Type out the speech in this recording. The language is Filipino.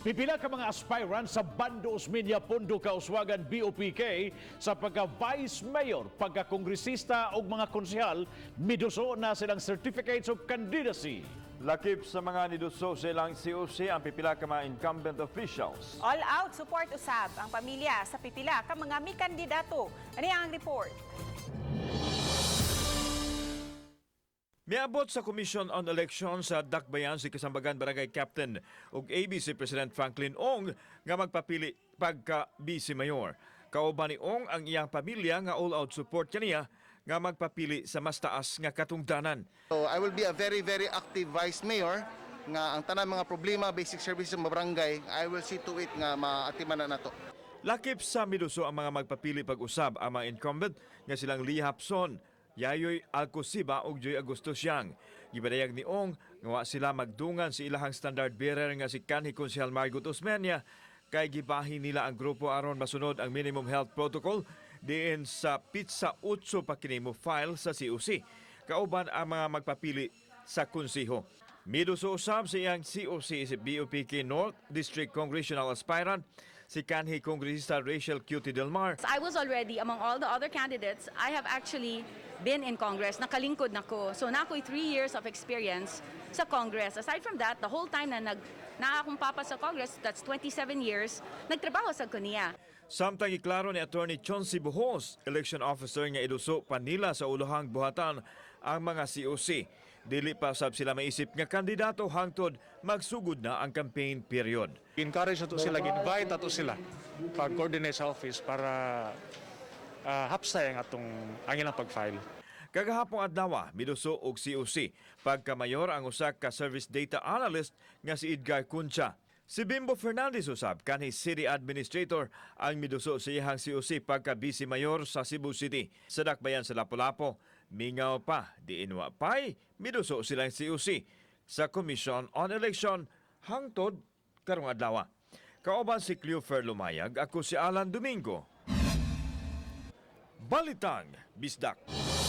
Pipila ka mga aspirant sa Bando Osmeña Pondo Kauswagan BOPK sa pagka-vice mayor, pagka-kongresista o mga konsehal, miduso na silang certificates of candidacy. Lakip sa mga niduso silang COC ang pipila ka mga incumbent officials. All out support usab ang pamilya sa pipila ka mga may kandidato. Ano ang report? Miabot sa Commission on Elections sa Dakbayan si Kasambagan Barangay Captain ug ABC President Franklin Ong nga magpapili pagka Vice Mayor. Kauban ni Ong ang iyang pamilya nga all-out support kaniya nga magpapili sa mas taas nga katungdanan. So I will be a very active Vice Mayor nga ang tanan mga problema, basic services sa barangay, I will see to it nga maatiman na nato. Lakip sa miduso ang mga magpapili pag-usab ang mga incumbent nga silang Lee Hapson, Yayoy Alcosiba ug Joy Agosto Siang. Gibadayag ni Ong nga wa sila magdungan si ilahang standard bearer nga si kanhi Konsehal Margot Osmeña kay gibahin nila ang grupo aron masunod ang minimum health protocol diin sa pizza 8 pa kini mo file sa COC. Kauban ang mga magpapili sa konseho. Miduso usab sa iyang COC si BOPK North District Congressional Aspirant si kanhi Kongresista Rachel Cutie Del Mar. I was already, among all the other candidates, I have actually been in Congress. Nakalingkod na ko. So na ako'y 3 years of experience sa Congress. Aside from that, the whole time na akong papa sa Congress, that's 27 years, nagtrabaho sa kaniya. Samtang iklaro ni Attorney Chonsi Buhos, election officer nga iduso pa nila sa ulohang buhatan ang mga COC. Dili pa sab sila maisip nga kandidato hangtod magsugod na ang campaign period. Encourage nato sila, invite nato sila pag-coordinate sa office para hapsay ang ilang pag-file. Kagahapong adlaw, miduso og COC. Pagka-mayor ang usa ka service data analyst nga si Edgar Cuncha. Si Bimbo Fernandez usab kanhi city administrator ang miduso sa iyang COC pagka Vice Mayor sa Cebu City. Sa Dakbayan sa Lapu-Lapu, mingaw pa diin wa pay miduso silang COC sa Commission on Election hangtod karong adlaw. Kauban si Cleofer Lumayag, ako si Alan Domingo. Balitang Bisdak.